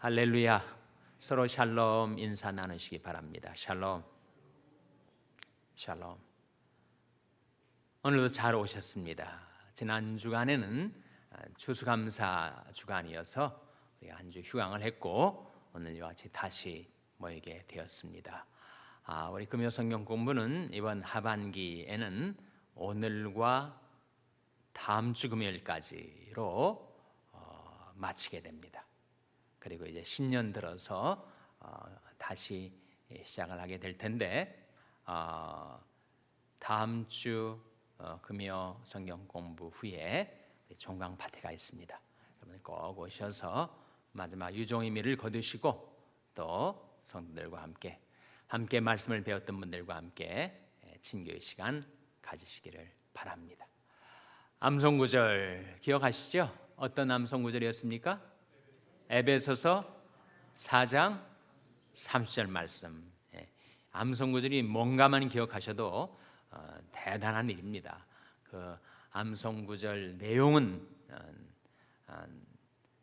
할렐루야. 서로 샬롬 인사 나누시기 바랍니다. 샬롬. 샬롬. 오늘도 잘 오셨습니다. 지난 주간에는 추수감사 주간이어서 우리가 한 주 휴강을 했고 오늘 이와 같이 다시 모이게 되었습니다. 우리 금요 성경 공부는 이번 하반기에는 오늘과 다음 주 금요일까지로 마치게 됩니다. 그리고 이제 신년 들어서 다시 시작을 하게 될 텐데 다음 주 금요 성경 공부 후에 종강 파티가 있습니다. 여러분 꼭 오셔서 마지막 유종의미를 거두시고 또 성도들과 함께 말씀을 배웠던 분들과 함께 친교의 시간 가지시기를 바랍니다. 암송구절 기억하시죠? 어떤 암송구절이었습니까? 에베소서 4장 30절 말씀. 암송구절이 뭔가만 기억하셔도 대단한 일입니다. 그 암송구절 내용은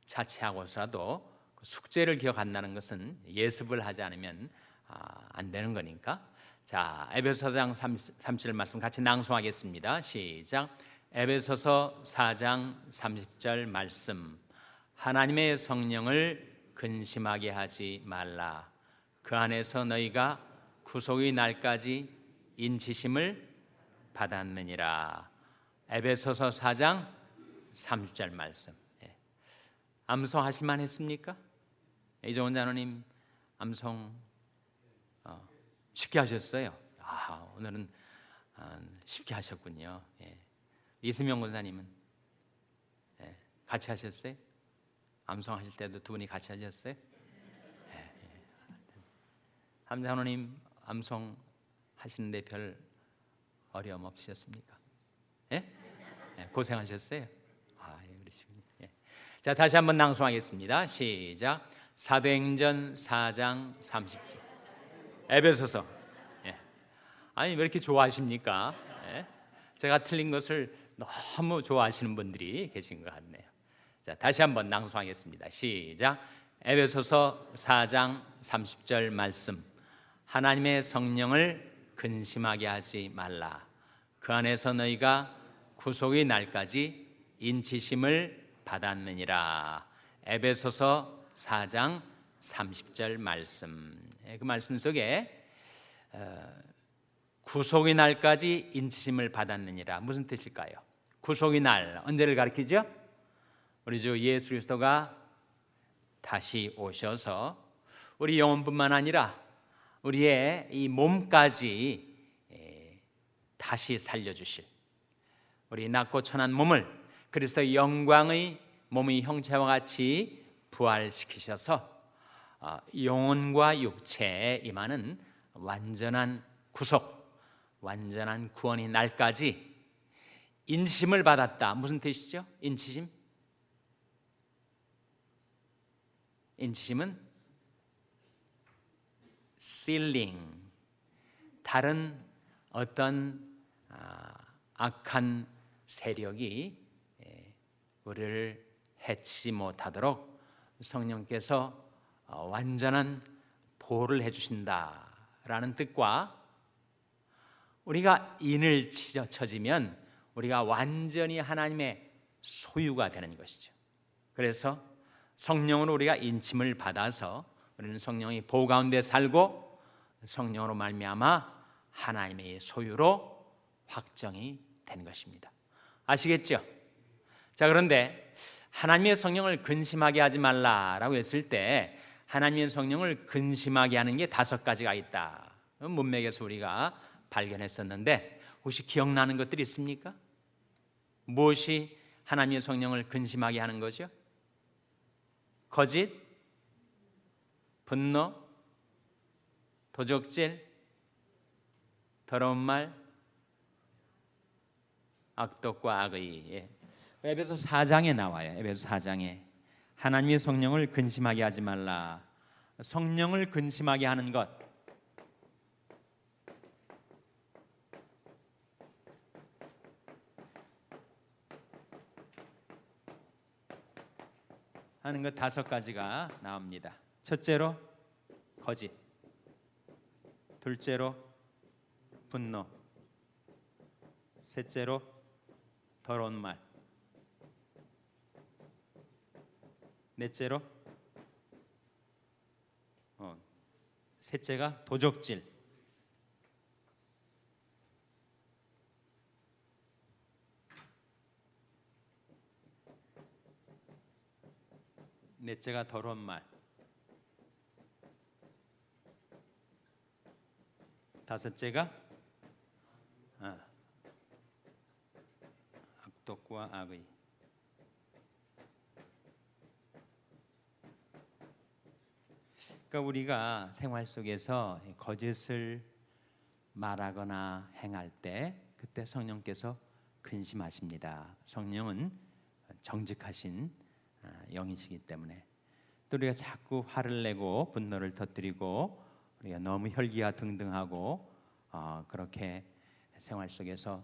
차치하고서라도 숙제를 기억한다는 것은 예습을 하지 않으면 안 되는 거니까. 자, 에베소서 4장 30절 말씀 같이 낭송하겠습니다. 시작. 에베소서 4장 30절 말씀. 하나님의 성령을 근심하게 하지 말라. 그 안에서 너희가 구속의 날까지 인치심을 받았느니라. 에베소서 4장 30절 말씀. 암송하실만 했습니까? 이종원 장로님 암송 쉽게 하셨어요. 오늘은 쉽게 하셨군요. 이수명 권사님은 같이 하셨어요? 암송하실 때도 두 분이 같이 하셨어요? 함장로님 암송 하시는데 별 어려움 없으셨습니까? 고생하셨어요? 그러시군요. 자, 다시 한번 낭송하겠습니다. 시작. 사도행전 4장 30절. 에베소서. 왜 이렇게 좋아하십니까? 제가 틀린 것을 너무 좋아하시는 분들이 계신 것 같네요. 자, 다시 한번 낭송하겠습니다. 시작. 에베소서 4장 30절 말씀. 하나님의 성령을 근심하게 하지 말라. 그 안에서 너희가 구속의 날까지 인치심을 받았느니라. 에베소서 4장 30절 말씀. 그 말씀 속에 구속의 날까지 인치심을 받았느니라. 무슨 뜻일까요? 구속의 날 언제를 가리키죠? 우리 주 예수 그리스도가 다시 오셔서 우리 영혼뿐만 아니라 우리의 이 몸까지 다시 살려주실, 우리 낮고 천한 몸을 그리스도의 영광의 몸의 형체와 같이 부활시키셔서 영혼과 육체에 임하는 완전한 구속, 완전한 구원의 날까지 인치심을 받았다. 무슨 뜻이죠? 인치심? 인치심은 sealing, 다른 어떤 악한 세력이 우리를 해치지 못하도록 성령께서 완전한 보호를 해주신다라는 뜻과, 우리가 인을 쳐지면 우리가 완전히 하나님의 소유가 되는 것이죠. 그래서 성령으로 우리가 인침을 받아서 우리는 성령의 보호 가운데 살고 성령으로 말미암아 하나님의 소유로 확정이 된 것입니다. 아시겠죠? 자, 그런데 하나님의 성령을 근심하게 하지 말라라고 했을 때 하나님의 성령을 근심하게 하는 게 5가지가 있다. 문맥에서 우리가 발견했었는데 혹시 기억나는 것들이 있습니까? 무엇이 하나님의 성령을 근심하게 하는 거죠? 거짓, 분노, 도적질, 더러운 말, 악독과 악의. 에베소 4장에 나와요. 에베소 4장에 하나님의 성령을 근심하게 하지 말라. 성령을 근심하게 하는 것, 하는 것 5가지가 나옵니다. 첫째로 거짓, 둘째로 분노, 셋째로 더러운 말, 넷째로 셋째가 도적질, 넷째가 더러운 말, 다섯째가 악독과 악의. 그러니까 우리가 생활 속에서 거짓을 말하거나 행할 때 그때 성령께서 근심하십니다. 성령은 정직하신 영이시기 때문에. 또 우리가 자꾸 화를 내고 분노를 터뜨리고 우리가 너무 혈기가 등등하고 그렇게 생활 속에서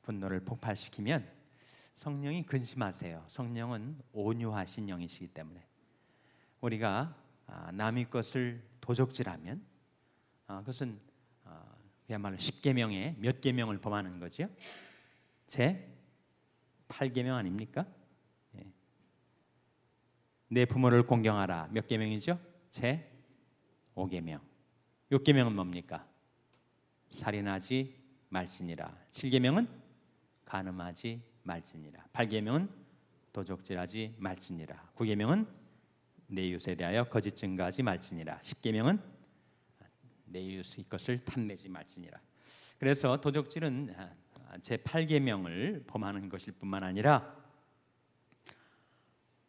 분노를 폭발시키면 성령이 근심하세요. 성령은 온유하신 영이시기 때문에 우리가 남의 것을 도적질하면 그것은 그야말로 10계명에 몇 계명을 범하는 거죠? 제 8계명 아닙니까? 내 부모를 공경하라. 몇 계명이죠? 제 5계명. 6계명은 뭡니까? 살인하지 말지니라. 7계명은 간음하지 말지니라. 8계명은 도적질하지 말지니라. 9계명은 내 이웃에 대하여 거짓 증거하지 말지니라. 10계명은 내 이웃의 것을 탐내지 말지니라. 그래서 도적질은 제 8계명을 범하는 것일 뿐만 아니라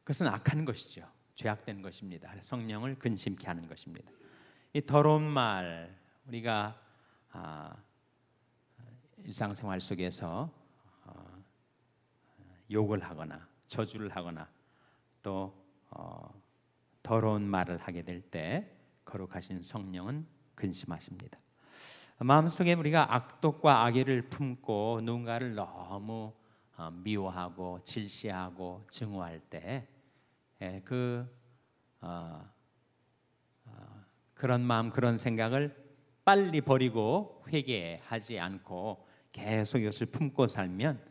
그것은 악한 것이죠. 죄악된 것입니다. 성령을 근심케 하는 것입니다. 이 더러운 말, 우리가 일상생활 속에서 욕을 하거나 저주를 하거나 또 더러운 말을 하게 될 때 거룩하신 성령은 근심하십니다. 마음속에 우리가 악독과 악의를 품고 누군가를 너무 미워하고 질시하고 증오할 때 그런 마음, 그런 생각을 빨리 버리고 회개하지 않고 계속 이것을 품고 살면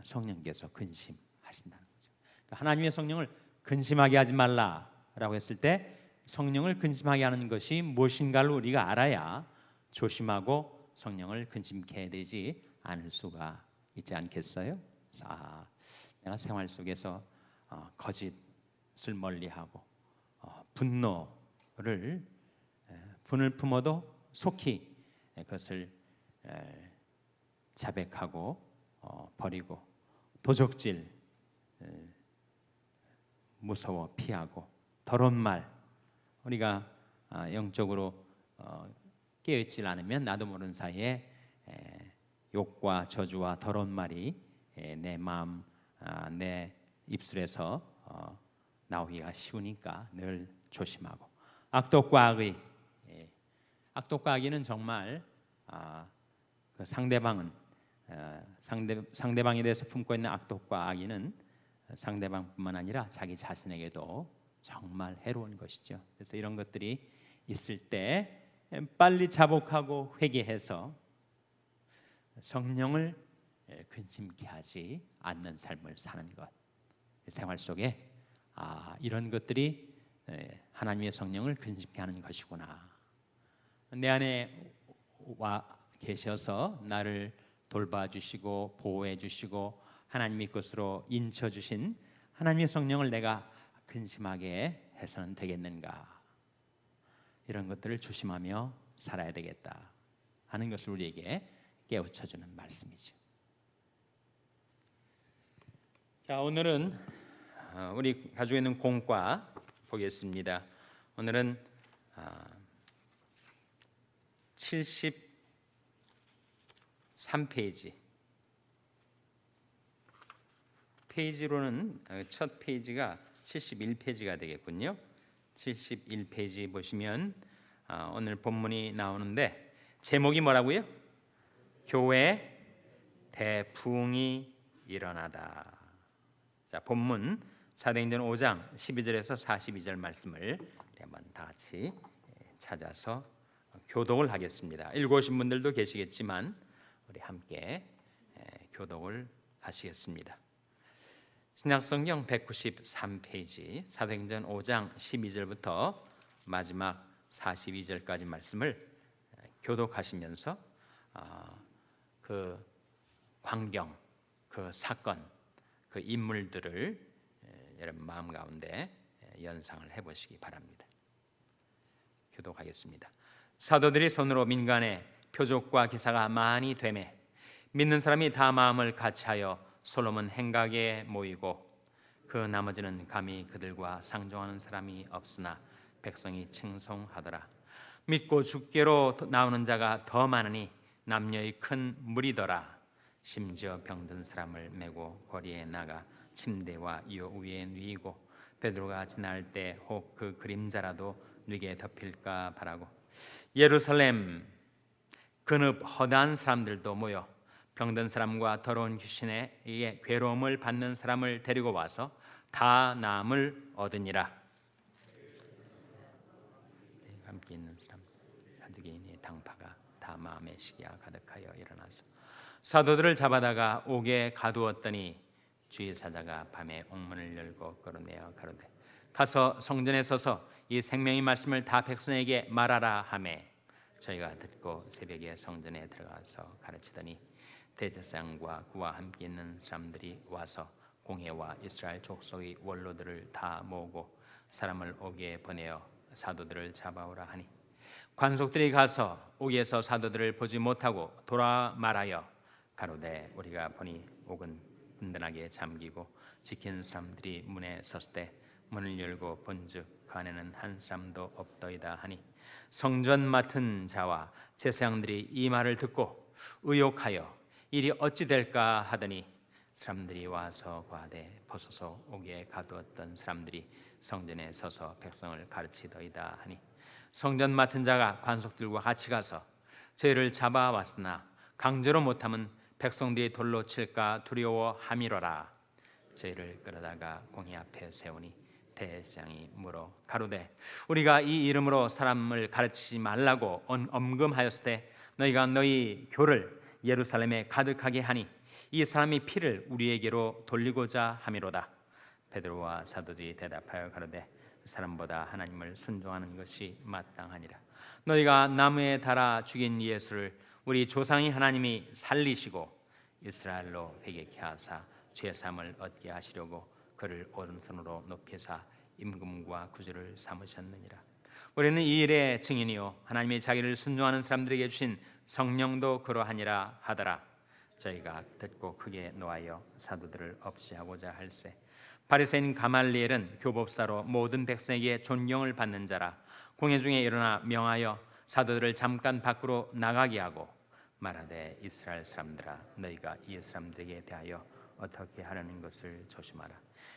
성령께서 근심하신다는 거죠. 하나님의 성령을 근심하게 하지 말라라고 했을 때 성령을 근심하게 하는 것이 무엇인가를 우리가 알아야 조심하고 성령을 근심케 되지 않을 수가 있지 않겠어요? 내가 생활 속에서 거짓을 멀리하고 분을 품어도 속히 그것을 자백하고 버리고 도적질 무서워 피하고 더러운 말 우리가 영적으로 깨어있지 않으면 나도 모르는 사이에 욕과 저주와 더러운 말이 내 마음 내 입술에서 나오기가 쉬우니까 늘 조심하고 악독과 악의 악독과 악의는 정말 그 상대방은 상대방에 대해서 품고 있는 악독과 악의는 상대방뿐만 아니라 자기 자신에게도 정말 해로운 것이죠. 그래서 이런 것들이 있을 때 빨리 자복하고 회개해서 성령을 근심케 하지 않는 삶을 사는 것. 생활 속에 이런 것들이 하나님의 성령을 근심케 하는 것이구나. 내 안에 와 계셔서 나를 돌봐주시고 보호해주시고 하나님의 것으로 인쳐주신 하나님의 성령을 내가 근심하게 해서는 되겠는가. 이런 것들을 조심하며 살아야 되겠다 하는 것을 우리에게 깨우쳐주는 말씀이죠. 자, 오늘은 우리 가지고 있는 공과 보겠습니다. 오늘은 73페이지 페이지로는 첫 페이지가 71페이지가 되겠군요. 71페이지 보시면 오늘 본문이 나오는데 제목이 뭐라고요? 교회 대부흥이 일어나다. 자, 본문 사도행전 5장 12절에서 42절 말씀을 우리 한번 다 같이 찾아서 교독을 하겠습니다. 읽으신 분들도 계시겠지만 우리 함께 교독을 하시겠습니다. 신약성경 193페이지 사도행전 5장 12절부터 마지막 42절까지 말씀을 교독하시면서 그 광경, 그 사건, 그 인물들을 여러분 마음 가운데 연상을 해보시기 바랍니다. 교독하겠습니다. 사도들이 손으로 민간에 표적과 기사가 많이 되매 믿는 사람이 다 마음을 같이하여 솔로몬 행각에 모이고 그 나머지는 감히 그들과 상종하는 사람이 없으나 백성이 칭송하더라. 믿고 주께로 나오는 자가 더 많으니 남녀의 큰 무리더라. 심지어 병든 사람을 메고 거리에 나가 침대와 요 위에 누이고 베드로가 지날 때 혹 그 그림자라도 누게 덮일까 바라고 예루살렘 근읍 허다한 사람들도 모여 병든 사람과 더러운 귀신에 의해 괴로움을 받는 사람을 데리고 와서 다 나음을 얻으니라. 함께 있는 사람 사두개인의 당파가 다 마음의 시기가 가득하여 일어나서 사도들을 잡아다가 옥에 가두었더니 주의 사자가 밤에 옥문을 열고 끌어내어 가로되 가서 성전에 서서 이 생명의 말씀을 다 백성에게 말하라 하매 저희가 듣고 새벽에 성전에 들어가서 가르치더니 대제사장과 그와 함께 있는 사람들이 와서 공회와 이스라엘 족속의 원로들을 다 모으고 사람을 옥에 보내어 사도들을 잡아오라 하니 관속들이 가서 옥에서 사도들을 보지 못하고 돌아 말하여 가로되 우리가 보니 옥은 든든하게 잠기고 지킨 사람들이 문에 섰을 때 문을 열고 본즉 그 안에는 한 사람도 없더이다 하니 성전 맡은 자와 제사장들이 이 말을 듣고 의혹하여 일이 어찌 될까 하더니 사람들이 와서 과대 벗어서 옥에 가두었던 사람들이 성전에 서서 백성을 가르치더이다 하니 성전 맡은 자가 관속들과 같이 가서 저희를 잡아왔으나 강제로 못하면 백성들이 돌로 칠까 두려워함이로라. 저희를 끌어다가 공회 앞에 세우니 대제사장이 물어 가로되 우리가 이 이름으로 사람을 가르치지 말라고 엄금하였을 때 너희가 너희 교를 예루살렘에 가득하게 하니 이 사람이 피를 우리에게로 돌리고자 함이로다. 베드로와 사도들이 대답하여 가로되 사람보다 하나님을 순종하는 것이 마땅하니라. 너희가 나무에 달아 죽인 예수를 우리 조상이 하나님이 살리시고 이스라엘로 회개케 하사 죄사함을 얻게 하시려고 그를 오른손으로 높이사 임금과 구주를 삼으셨느니라. 우리는 이 일의 증인이요 하나님이 자기를 순종하는 사람들에게 주신 성령도 그러하니라 하더라. 저희가 듣고 크게 노하여 사도들을 없이하고자 할세 바리새인 가말리엘은 교법사로 모든 백성에게 존경을 받는 자라. 공회 중에 일어나 명하여 사도들을 잠깐 밖으로 나가게 하고 말하되 이스라엘 사람들아 너희가 이 사람들에게 대하여 어떻게 하려는 것을 조심하라.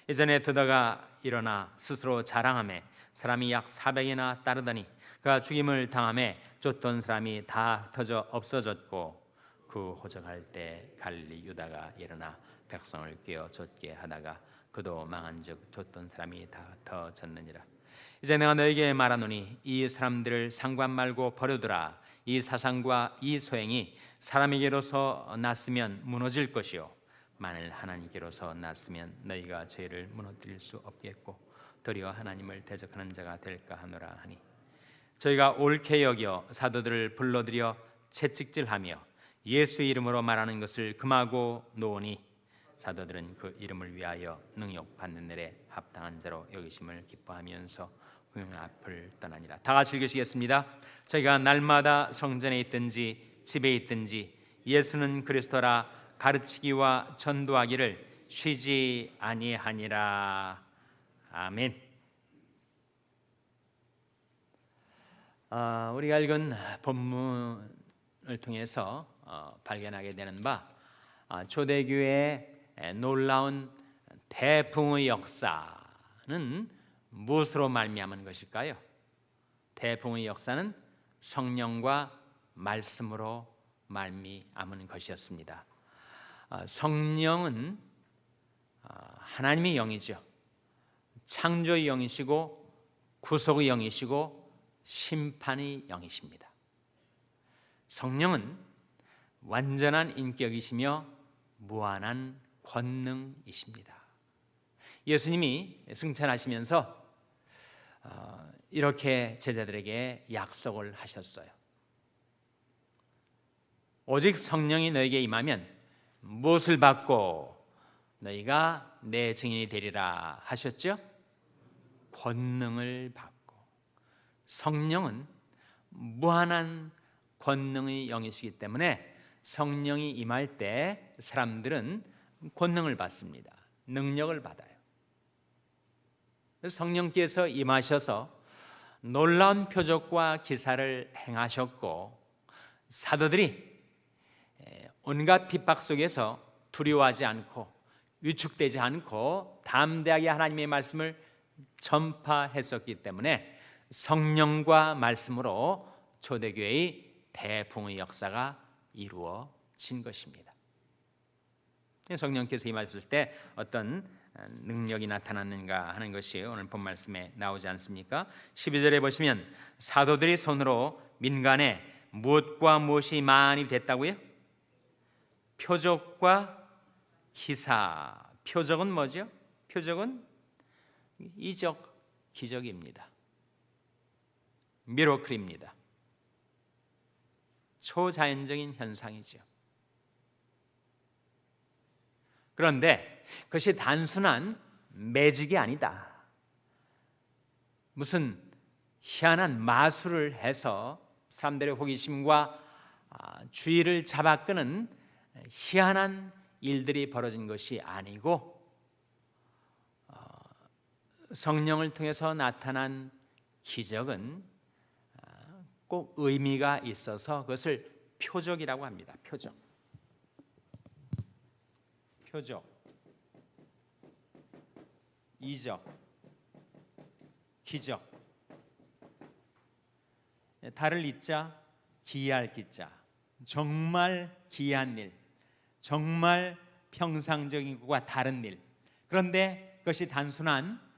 이전에 드다가 일어나 스스로 자랑하며 사람이 약 400이나 따르더니 그가 죽임을 당하며 쫓던 사람이 다 흩어져 없어졌고 그 호적할 때 갈릴리 유다가 일어나 백성을 깨어 쫓게 하다가 그도 망한즉 쫓던 사람이 다 흩어졌느니라. 이제 내가 너에게 말하노니 이 사람들을 상관 말고 버려두라. 이 사상과 이 소행이 사람에게로서 났으면 무너질 것이요 만일 하나님께로서 났으면 너희가 죄를 무너뜨릴 수 없겠고 도리어 하나님을 대적하는 자가 될까 하노라 하니 저희가 옳게 여겨 사도들을 불러들여 채찍질하며 예수의 이름으로 말하는 것을 금하고 놓으니 사도들은 그 이름을 위하여 능욕받는 날에 합당한 자로 여기심을 기뻐하면서 공회 앞을 떠나니라. 다 같이 읽으시겠습니다. 저희가 날마다 성전에 있든지 집에 있든지 예수는 그리스도라 가르치기와 전도하기를 쉬지 아니하니라. 아멘. 우리가 읽은 본문을 통해서 발견하게 되는 바 초대교회의 놀라운 대풍의 역사는 무엇으로 말미암은 것일까요? 대풍의 역사는 성령과 말씀으로 말미암은 것이었습니다. 성령은 하나님의 영이죠. 창조의 영이시고 구속의 영이시고 심판의 영이십니다. 성령은 완전한 인격이시며 무한한 권능이십니다. 예수님이 승천하시면서 이렇게 제자들에게 약속을 하셨어요. 오직 성령이 너에게 임하면 무엇을 받고 너희가 내 증인이 되리라 하셨죠? 권능을 받고. 성령은 무한한 권능의 영이시기 때문에 성령이 임할 때 사람들은 권능을 받습니다. 능력을 받아요. 성령께서 임하셔서 놀라운 표적과 기사를 행하셨고, 사도들이 온갖 핍박 속에서 두려워하지 않고 위축되지 않고 담대하게 하나님의 말씀을 전파했었기 때문에 성령과 말씀으로 초대교회의 대붕의 역사가 이루어진 것입니다. 성령께서 임하셨을 때 어떤 능력이 나타났는가 하는 것이 오늘 본 말씀에 나오지 않습니까? 12절에 보시면 사도들이 손으로 민간에 무엇과 무엇이 많이 됐다고요? 표적과 기사. 표적은 뭐죠? 표적은 이적, 기적입니다. 미러클입니다. 초자연적인 현상이죠. 그런데 그것이 단순한 매직이 아니다. 무슨 희한한 마술을 해서 사람들의 호기심과 주의를 잡아끄는 희한한 일들이 벌어진 것이 아니고 성령을 통해서 나타난 기적은 꼭 의미가 있어서 그것을 표적이라고 합니다. 표적. 표적, 이적, 기적. 달을 이자, 기이할 기자. 정말 기이한 일, 정말 평상적인 것과 다른 일. 그런데 그것이 단순한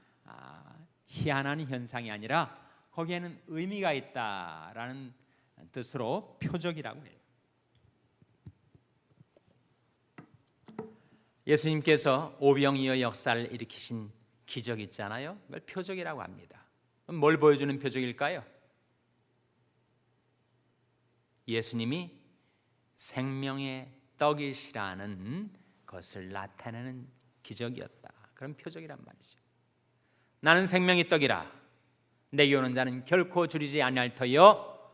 희한한 현상이 아니라 거기에는 의미가 있다라는 뜻으로 표적이라고 해요. 예수님께서 오병이어 역사를 일으키신 기적 있잖아요. 그걸 표적이라고 합니다. 그럼 뭘 보여주는 표적일까요? 예수님이 생명의 떡이시라는 것을 나타내는 기적이었다. 그런 표적이란 말이죠. 나는 생명의 떡이라. 내게 오는 자는 결코 줄이지 아니할 터여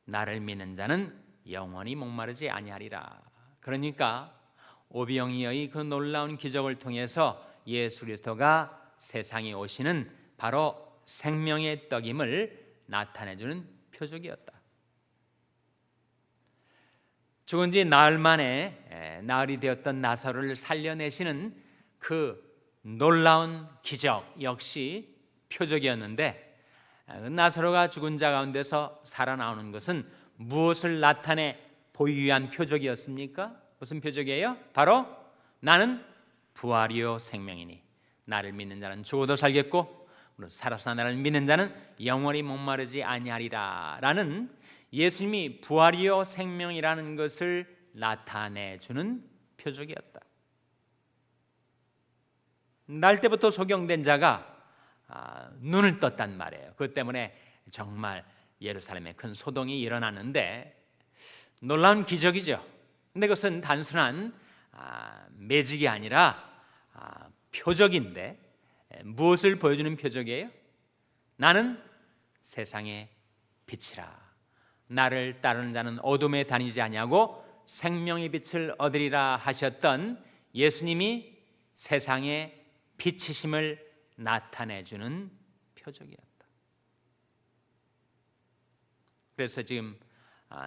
나를 믿는 자는 영원히 목마르지 아니하리라. 그러니까 오병이어의 그 놀라운 기적을 통해서 예수 그리스도가 세상에 오시는 바로 생명의 떡임을 나타내주는 표적이었다. 죽은 지 나흘 만에 나흘이 되었던 나사로를 살려내시는 그 놀라운 기적 역시 표적이었는데, 나사로가 죽은 자 가운데서 살아나오는 것은 무엇을 나타내 보이기 위한 표적이었습니까? 무슨 표적이에요? 바로 나는 부활이요 생명이니 나를 믿는 자는 죽어도 살겠고 살아서 나를 믿는 자는 영원히 목마르지 아니하리라 라는 예수님이 부활이요 생명이라는 것을 나타내주는 표적이었다. 날 때부터 소경된 자가 눈을 떴단 말이에요. 그것 때문에 정말 예루살렘에 큰 소동이 일어났는데 놀라운 기적이죠. 근데 그것은 단순한 매직이 아니라 표적인데 무엇을 보여주는 표적이에요? 나는 세상의 빛이라. 나를 따르는 자는 어둠에 다니지 아니하고 생명의 빛을 얻으리라 하셨던 예수님이 세상의 빛이심을 나타내주는 표적이었다. 그래서 지금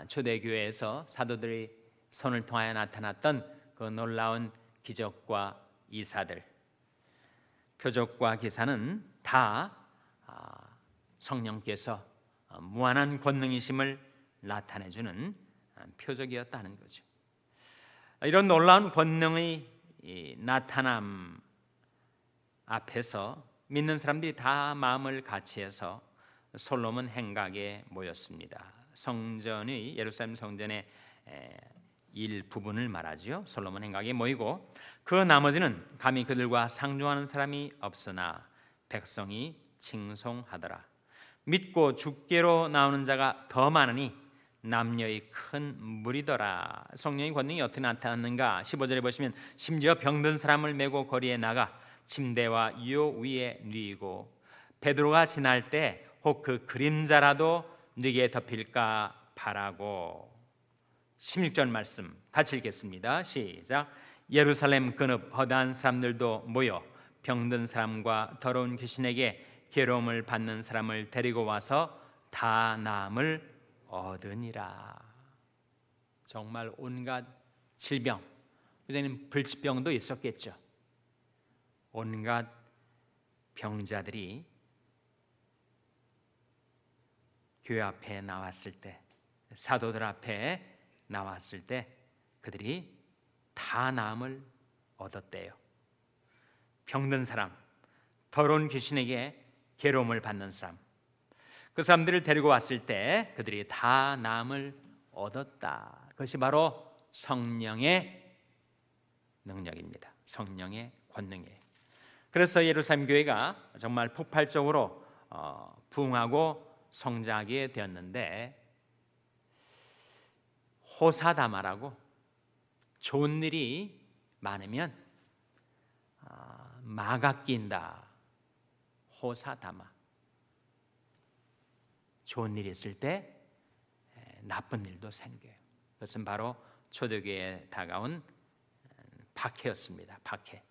초대교회에서 사도들이 손을 통하여 나타났던 그 놀라운 기적과 이사들, 표적과 기사는 다 성령께서 무한한 권능이심을 나타내주는 표적이었다는 거죠. 이런 놀라운 권능의 나타남 앞에서 믿는 사람들이 다 마음을 같이해서 솔로몬 행각에 모였습니다. 성전의 예루살렘 성전의 일부분을 말하죠. 솔로몬 행각에 모이고 그 나머지는 감히 그들과 상종하는 사람이 없으나 백성이 칭송하더라. 믿고 주께로 나오는 자가 더 많으니 남녀의 큰 무리더라. 성령의 권능이 어떻게 나타났는가? 15절에 보시면 심지어 병든 사람을 메고 거리에 나가 침대와 요 위에 누이고 베드로가 지날 때 혹 그 그림자라도 네게 덮일까 바라고. 16절 말씀 같이 읽겠습니다. 시작. 예루살렘 근읍 허다한 사람들도 모여 병든 사람과 더러운 귀신에게 괴로움을 받는 사람을 데리고 와서 다 나음을 얻으니라. 정말 온갖 질병, 그전에는 불치병도 있었겠죠. 온갖 병자들이 교회 앞에 나왔을 때, 사도들 앞에 나왔을 때 그들이 다 나음을 얻었대요. 병든 사람, 더러운 귀신에게 괴로움을 받는 사람, 그 사람들을 데리고 왔을 때 그들이 다 나음을 얻었다. 그것이 바로 성령의 능력입니다. 성령의 권능이에요. 그래서 예루살렘 교회가 정말 폭발적으로 부흥하고 성장하게 되었는데, 호사다마라고 좋은 일이 많으면 마가 낀다. 호사다마. 좋은 일이 있을 때 나쁜 일도 생겨요. 그것은 바로 초대교회에 다가온 박해였습니다. 박해.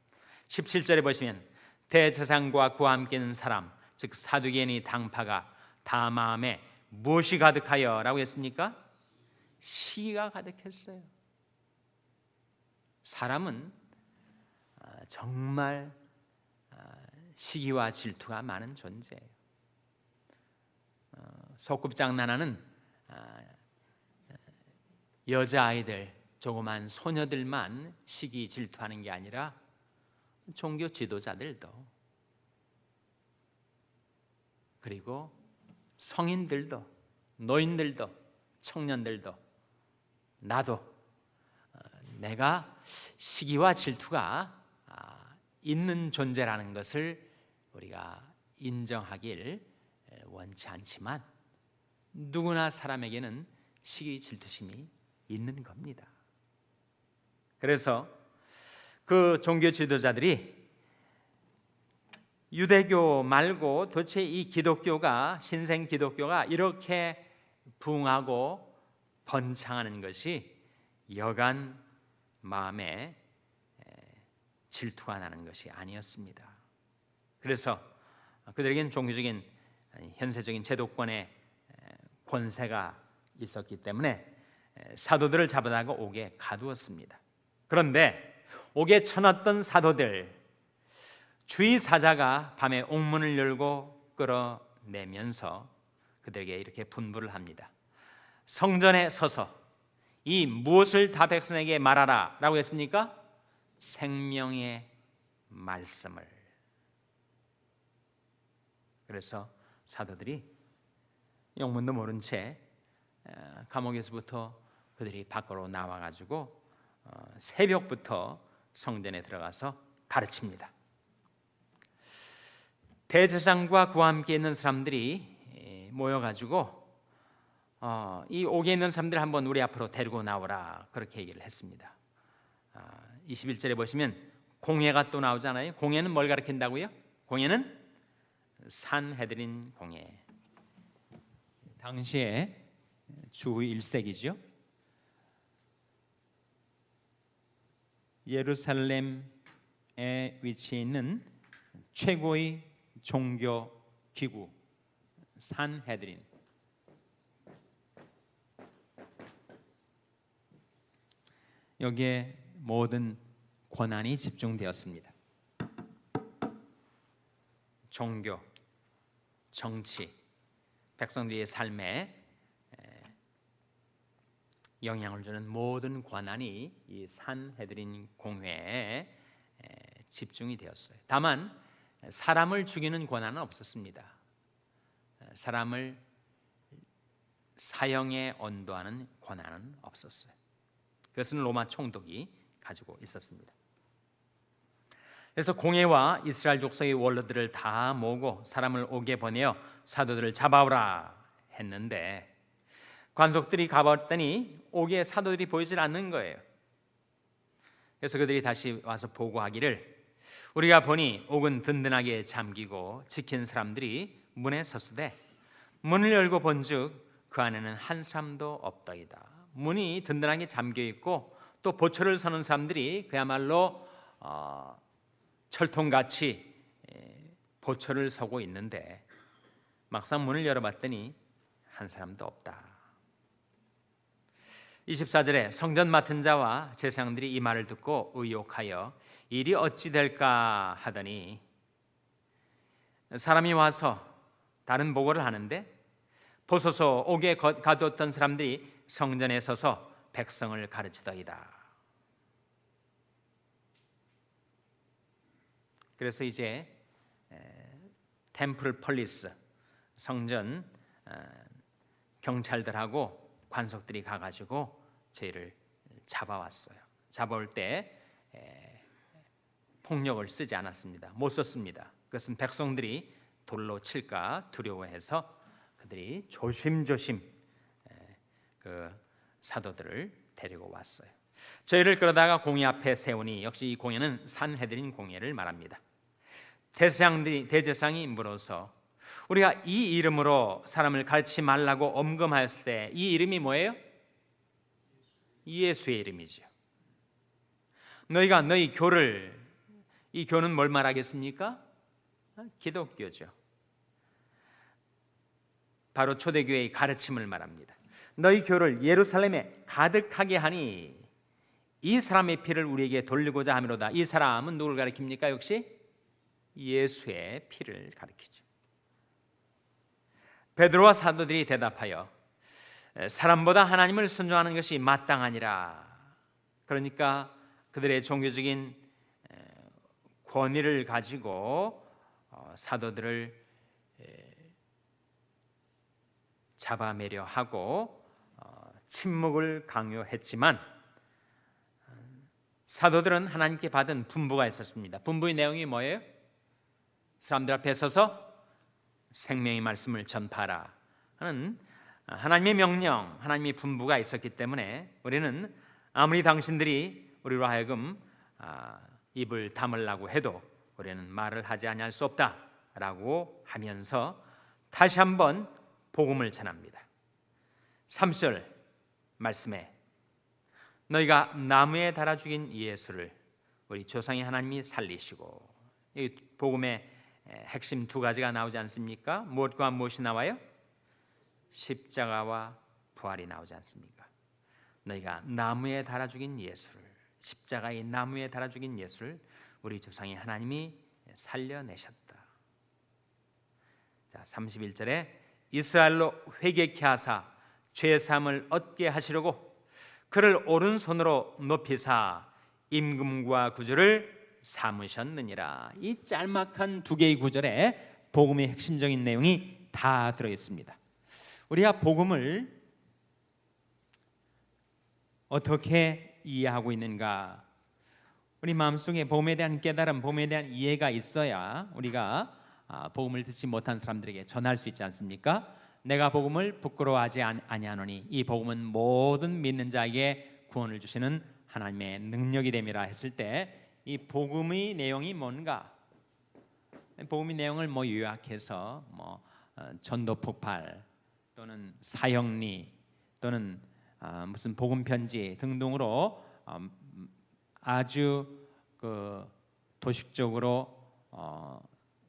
17절에 보시면 대제사장과 그와 함께 있는 사람, 즉 사두개인의 당파가 다 마음에 무엇이 가득하여 라고 했습니까? 시기가 가득했어요. 사람은 정말 시기와 질투가 많은 존재예요. 소꿉장난하는 여자아이들, 조그만 소녀들만 시기 질투하는 게 아니라 종교 지도자들도, 그리고 성인들도, 노인들도, 청년들도, 나도 내가 시기와 질투가 있는 존재라는 것을 우리가 인정하길 원치 않지만 누구나 사람에게는 시기 질투심이 있는 겁니다. 그래서 그 종교 지도자들이 유대교 말고 도대체 이 기독교가, 신생 기독교가 이렇게 부흥하고 번창하는 것이 여간 마음에 질투가 나는 것이 아니었습니다. 그래서 그들에게는 종교적인 현세적인 제도권의 권세가 있었기 때문에 사도들을 잡아다가 옥에 가두었습니다. 그런데 옥에 쳐넣었던 사도들, 주의 사자가 밤에 옥문을 열고 끌어내면서 그들에게 이렇게 분부를 합니다. 성전에 서서 이 무엇을 다 백성에게 말하라 라고 했습니까? 생명의 말씀을. 그래서 사도들이 영문도 모른 채 감옥에서부터 그들이 밖으로 나와가지고 새벽부터 성전에 들어가서 가르칩니다. 대제사장과 그와 함께 있는 사람들이 모여가지고 이 옥에 있는 사람들 한번 우리 앞으로 데리고 나오라, 그렇게 얘기를 했습니다. 21절에 보시면 공회가 또 나오잖아요. 공회는 뭘 가리킨다고요? 공회는 산헤드린 공회. 당시에 주 1세기죠. 예루살렘에 위치해 있는 최고의 종교 기구 산헤드린. 여기에 모든 권한이 집중되었습니다. 종교, 정치, 백성들의 삶에 영향을 주는 모든 권한이 이 산헤드린 공회에 집중이 되었어요. 다만 사람을 죽이는 권한은 없었습니다. 사람을 사형에 언도하는 권한은 없었어요. 그것은 로마 총독이 가지고 있었습니다. 그래서 공회와 이스라엘 족속의 원로들을 다 모으고 사람을 옥에 보내어 사도들을 잡아오라 했는데 관속들이 가봤더니 옥에 사도들이 보이질 않는 거예요. 그래서 그들이 다시 와서 보고하기를 우리가 보니 옥은 든든하게 잠기고 지킨 사람들이 문에 섰으되 문을 열고 본즉 그 안에는 한 사람도 없더이다. 문이 든든하게 잠겨 있고 또 보초를 서는 사람들이 그야말로 철통같이 보초를 서고 있는데 막상 문을 열어봤더니 한 사람도 없다. 24절에 성전 맡은 자와 제사장들이 이 말을 듣고 의혹하여 일이 어찌 될까 하더니 사람이 와서 다른 보고를 하는데 보소서 옥에 가두었던 사람들이 성전에 서서 백성을 가르치더이다. 그래서 이제 템플 폴리스 성전 경찰들하고 관속들이 가가지고 저희를 잡아왔어요. 잡아올 때 폭력을 쓰지 않았습니다. 못 썼습니다. 그것은 백성들이 돌로 칠까 두려워해서 그들이 조심조심 그 사도들을 데리고 왔어요. 저희를 끌어다가 공회 앞에 세우니 역시 이 공회는 산헤드린 공회를 말합니다. 대제사장이 물어서 우리가 이 이름으로 사람을 가르치지 말라고 엄금하였을 때 이 이름이 뭐예요? 예수의 이름이죠. 너희가 너희 교를, 이 교는 뭘 말하겠습니까? 기독교죠. 바로 초대교회의 가르침을 말합니다. 너희 교를 예루살렘에 가득하게 하니 이 사람의 피를 우리에게 돌리고자 함이로다. 이 사람은 누굴 가리킵니까? 역시 예수의 피를 가리키죠. 베드로와 사도들이 대답하여 사람보다 하나님을 순종하는 것이 마땅하니라. 그러니까 그들의 종교적인 권위를 가지고 사도들을 잡아매려 하고 침묵을 강요했지만 사도들은 하나님께 받은 분부가 있었습니다. 분부의 내용이 뭐예요? 사람들 앞에 서서 생명의 말씀을 전파하라 하는 하나님의 명령, 하나님의 분부가 있었기 때문에 우리는 아무리 당신들이 우리로 하여금 입을 다물라고 해도 우리는 말을 하지 아니할 수 없다라고 하면서 다시 한번 복음을 전합니다. 3절 말씀에 너희가 나무에 달아 죽인 예수를 우리 조상의 하나님이 살리시고, 이 복음의 핵심 두 가지가 나오지 않습니까? 무엇과 무엇이 나와요? 십자가와 부활이 나오지 않습니까? 너희가 나무에 달아 죽인 예수를, 십자가의 나무에 달아 죽인 예수를 우리 조상의 하나님이 살려내셨다. 자, 31절에 이스라엘로 회개케 하사 죄사함을 얻게 하시려고 그를 오른손으로 높이사 임금과 구주를 삼으셨느니라. 이 짤막한 두 개의 구절에 복음의 핵심적인 내용이 다 들어 있습니다. 우리가 복음을 어떻게 이해하고 있는가? 우리 마음속에 복음에 대한 깨달음, 복음에 대한 이해가 있어야 우리가 복음을 듣지 못한 사람들에게 전할 수 있지 않습니까? 내가 복음을 부끄러워하지 아니하노니 이 복음은 모든 믿는 자에게 구원을 주시는 하나님의 능력이 됨이라 했을 때 이 복음의 내용이 뭔가? 복음의 내용을 요약해서 전도 폭발 또는 사형리 또는 무슨 복음 편지 등등으로 아주 도식적으로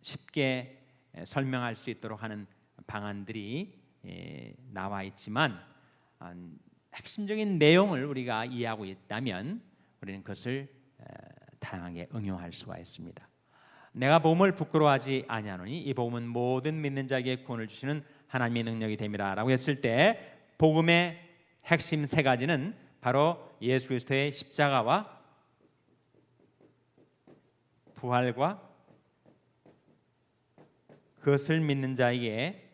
쉽게 설명할 수 있도록 하는 방안들이 나와 있지만 핵심적인 내용을 우리가 이해하고 있다면 우리는 그것을 다양하게 응용할 수가 있습니다. 내가 복음을 부끄러워하지 아니하노니 이 복음은 모든 믿는 자에게 구원을 주시는 하나님의 능력이 됨이라라고 했을 때 복음의 핵심 세 가지는 바로 예수 그리스도의 십자가와 부활과 그것을 믿는 자에게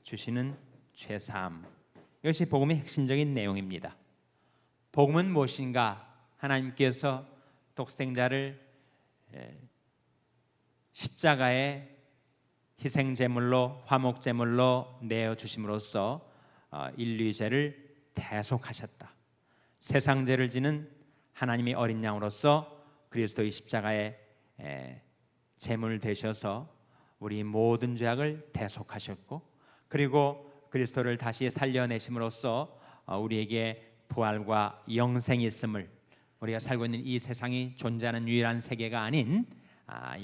주시는 죄사함. 이것이 복음의 핵심적인 내용입니다. 복음은 무엇인가? 하나님께서 독생자를 십자가의 희생제물로 화목제물로 내어주심으로써 인류의 죄를 대속하셨다. 세상 죄를 지는 하나님의 어린 양으로서 그리스도의 십자가에 제물 되셔서 우리 모든 죄악을 대속하셨고, 그리고 그리스도를 다시 살려내심으로써 우리에게 부활과 영생이 있음을, 우리가 살고 있는 이 세상이 존재하는 유일한 세계가 아닌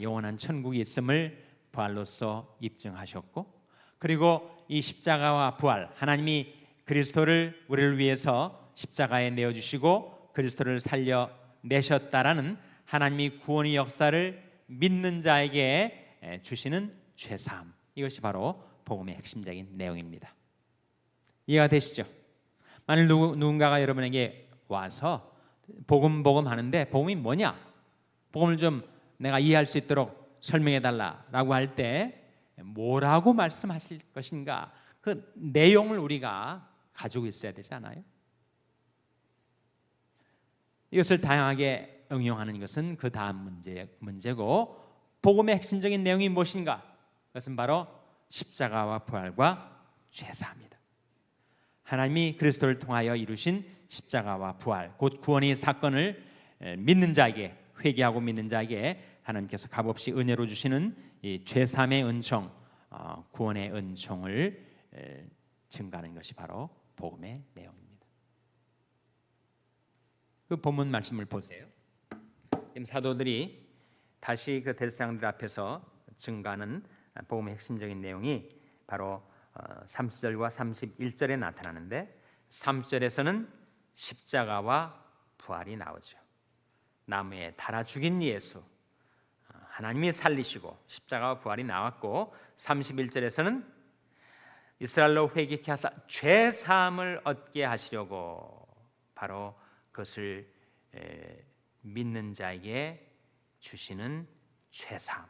영원한 천국이 있음을 부활로서 입증하셨고, 그리고 이 십자가와 부활, 하나님이 그리스도를 우리를 위해서 십자가에 내어주시고 그리스도를 살려내셨다라는 하나님의 구원의 역사를 믿는 자에게 주시는 죄사함, 이것이 바로 복음의 핵심적인 내용입니다. 이해가 되시죠? 만일 누군가가 여러분에게 와서 복음 하는데 복음이 뭐냐? 복음을 좀 내가 이해할 수 있도록 설명해 달라라고 할 때 뭐라고 말씀하실 것인가? 그 내용을 우리가 가지고 있어야 되지 않아요? 이것을 다양하게 응용하는 것은 그 다음 문제고, 복음의 핵심적인 내용이 무엇인가? 그것은 바로 십자가와 부활과 죄사합니다. 하나님이 그리스도를 통하여 이루신 십자가와 부활, 곧 구원의 사건을 믿는 자에게, 회개하고 믿는 자에게 하나님께서 값없이 은혜로 주시는 이 죄사함의 은총, 구원의 은총을 증가하는 것이 바로 복음의 내용입니다. 그 본문 말씀을 보세요. 지금 사도들이 다시 그 대제사장들 앞에서 증가하는 복음의 핵심적인 내용이 바로 30절과 31절에 나타나는데, 30절에서는 십자가와 부활이 나오죠. 나무에 달아 죽인 예수, 하나님이 살리시고 십자가와 부활이 나왔고, 31절에서는 이스라엘로 회개케 하사 죄 사함을 얻게 하시려고 바로 그것을 믿는 자에게 주시는 죄 사함,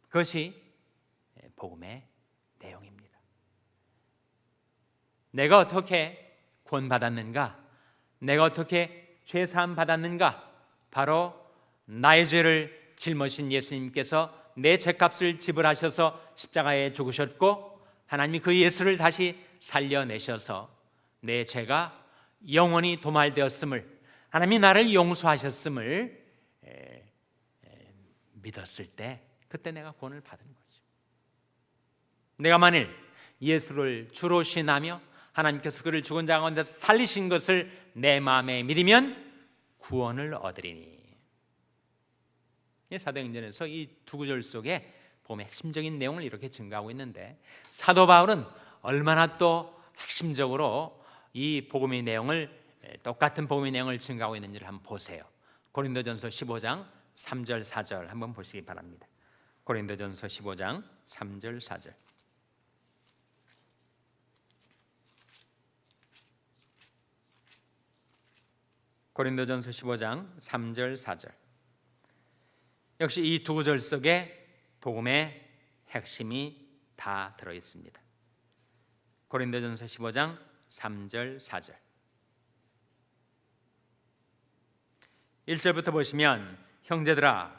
그것이 복음의 내용입니다. 내가 어떻게 구원받았는가? 내가 어떻게 죄 사함 받았는가? 바로 나의 죄를 짊어진 예수님께서 내 죄값을 지불하셔서 십자가에 죽으셨고, 하나님이 그 예수를 다시 살려내셔서 내 죄가 영원히 도말되었음을, 하나님이 나를 용서하셨음을 믿었을 때, 그때 내가 구원을 받은 거죠. 내가 만일 예수를 주로 신하며 하나님께서 그를 죽은 자 가운데서 살리신 것을 내 마음에 믿으면 구원을 얻으리니. 사도행전에서 이 두 구절 속에 복음의 핵심적인 내용을 이렇게 증가하고 있는데, 사도 바울은 얼마나 또 핵심적으로 이 복음의 내용을, 똑같은 복음의 내용을 증가하고 있는지를 한번 보세요. 고린도전서 15장 3절 4절 한번 보시기 바랍니다. 고린도전서 15장 3절 4절. 고린도전서 15장 3절 4절. 역시 이 두 구절 속에 복음의 핵심이 다 들어 있습니다. 고린도전서 15장 3절 4절. 1절부터 보시면, 형제들아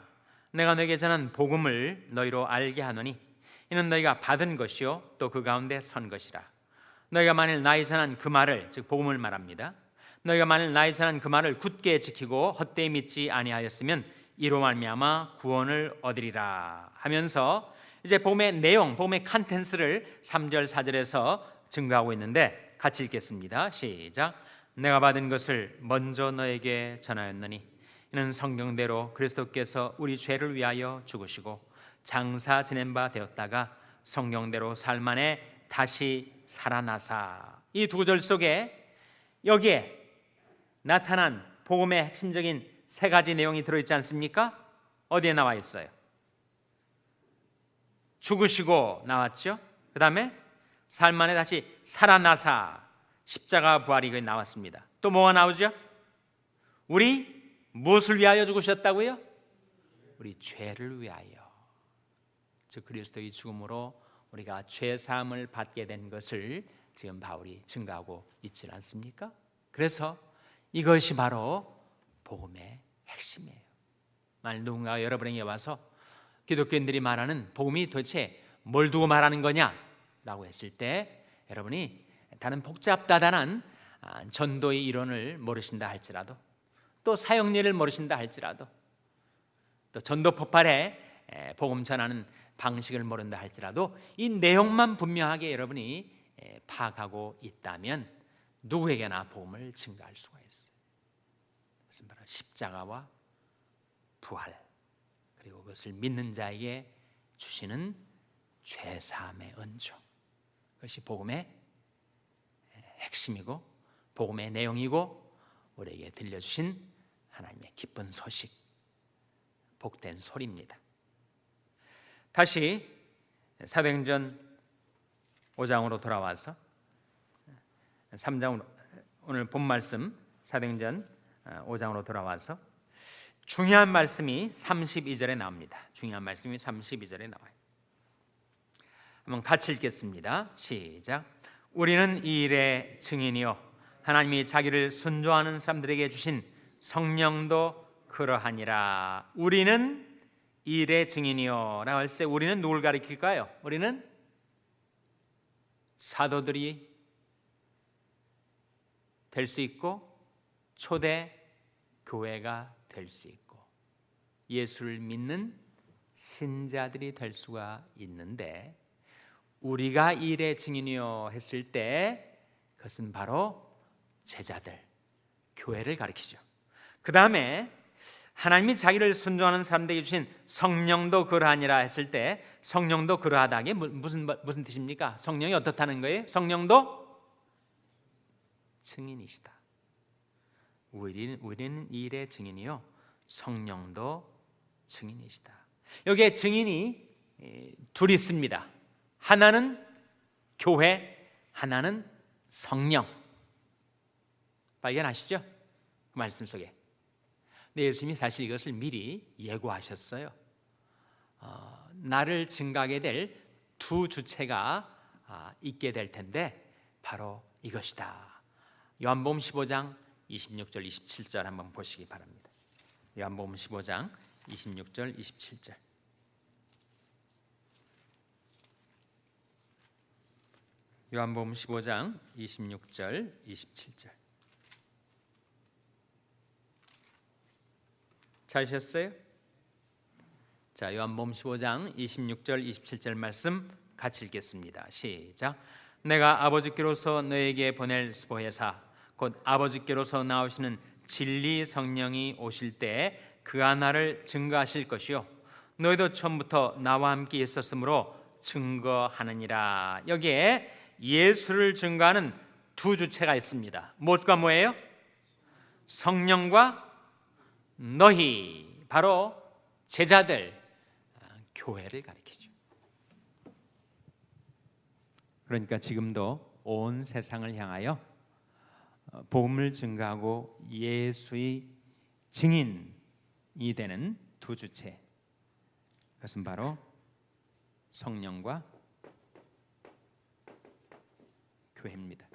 내가 너에게 전한 복음을 너희로 알게 하노니 이는 너희가 받은 것이요 또 그 가운데 선 것이라. 너희가 만일 나의 전한 그 말을, 즉 복음을 말합니다. 너희가 만일 나의 전한 그 말을 굳게 지키고 헛되이 믿지 아니하였으면 이로 말미암아 구원을 얻으리라 하면서 이제 복음의 내용, 복음의 컨텐츠를 3절 4절에서 증거하고 있는데, 같이 읽겠습니다. 시작. 내가 받은 것을 먼저 너에게 전하였느니 이는 성경대로 그리스도께서 우리 죄를 위하여 죽으시고 장사 지낸 바 되었다가 성경대로 삶 안에 다시 살아나사. 이 두 구절 속에 여기에 나타난 복음의 핵심적인 세 가지 내용이 들어있지 않습니까? 어디에 나와 있어요? 죽으시고 나왔죠. 그 다음에 삶 안에 다시 살아나사, 십자가 부활이 나왔습니다. 또 뭐가 나오죠? 우리 무엇을 위하여 죽으셨다고요? 우리 죄를 위하여. 즉 그리스도의 죽음으로 우리가 죄 사함을 받게 된 것을 지금 바울이 증거하고 있지 않습니까? 그래서 이것이 바로 복음의 핵심이에요. 만약 누군가 여러분에게 와서 기독교인들이 말하는 복음이 도대체 뭘 두고 말하는 거냐라고 했을 때 여러분이 다른 복잡다단한 전도의 이론을 모르신다 할지라도 또 사역리를 모르신다 할지라도 또 전도 폭발에 복음 전하는 방식을 모른다 할지라도 이 내용만 분명하게 여러분이 파악하고 있다면 누구에게나 복음을 증거할 수가 있어요. 그것은 바로 십자가와 부활 그리고 그것을 믿는 자에게 주시는 죄사함의 은총, 그것이 복음의 핵심이고 복음의 내용이고 우리에게 들려주신 하나님의 기쁜 소식, 복된 소리입니다. 다시 사도행전 5장으로 돌아와서 3장으로 오늘 본 말씀 사도행전 5장으로 돌아와서 중요한 말씀이 32절에 나옵니다. 중요한 말씀이 32절에 나와요. 한번 같이 읽겠습니다. 시작. 우리는 이 일의 증인이요 하나님이 자기를 순종하는 사람들에게 주신 성령도 그러하니라. 우리는 이 일의 증인이요 라고 할 때 우리는 누굴 가리킬까요? 우리는 사도들이 될 수 있고 초대 교회가 될 수 있고 예수를 믿는 신자들이 될 수가 있는데 우리가 이 일의 증인이요 했을 때 그것은 바로 제자들, 교회를 가리키죠. 그 다음에 하나님이 자기를 순종하는 사람들에게 주신 성령도 그러하니라 했을 때 성령도 그러하다 게 무슨 뜻입니까? 성령이 어떻다는 거예요? 성령도 증인이시다. 우리는 이 일의 증인이요 성령도 증인이시다. 여기에 증인이 둘이 있습니다. 하나는 교회, 하나는 성령. 발견하시죠? 그 말씀 속에. 근데 예수님이 사실 이것을 미리 예고하셨어요. 나를 증거하게 될 두 주체가 있게 될 텐데 바로 이것이다. 요한복음 15장 26절 27절 한번 보시기 바랍니다. 요한복음 15장 26절 27절. 요한복음 15장 26절 27절. 찾으셨어요? 자, 요한복음 15장 26절 27절 말씀 같이 읽겠습니다. 시작. 내가 아버지께로서 너에게 보낼 스보야사 곧 아버지께로서 나오시는 진리 성령이 오실 때 그가 나를 증거하실 것이요 너희도 처음부터 나와 함께 있었으므로 증거하느니라. 여기에 예수를 증거하는 두 주체가 있습니다. 무엇과 뭐예요? 성령과 너희, 바로 제자들, 교회를 가리키죠. 그러니까 지금도 온 세상을 향하여 복음을 증거하고 예수의 증인이 되는 두 주체, 그것은 바로 성령과 교회입니다.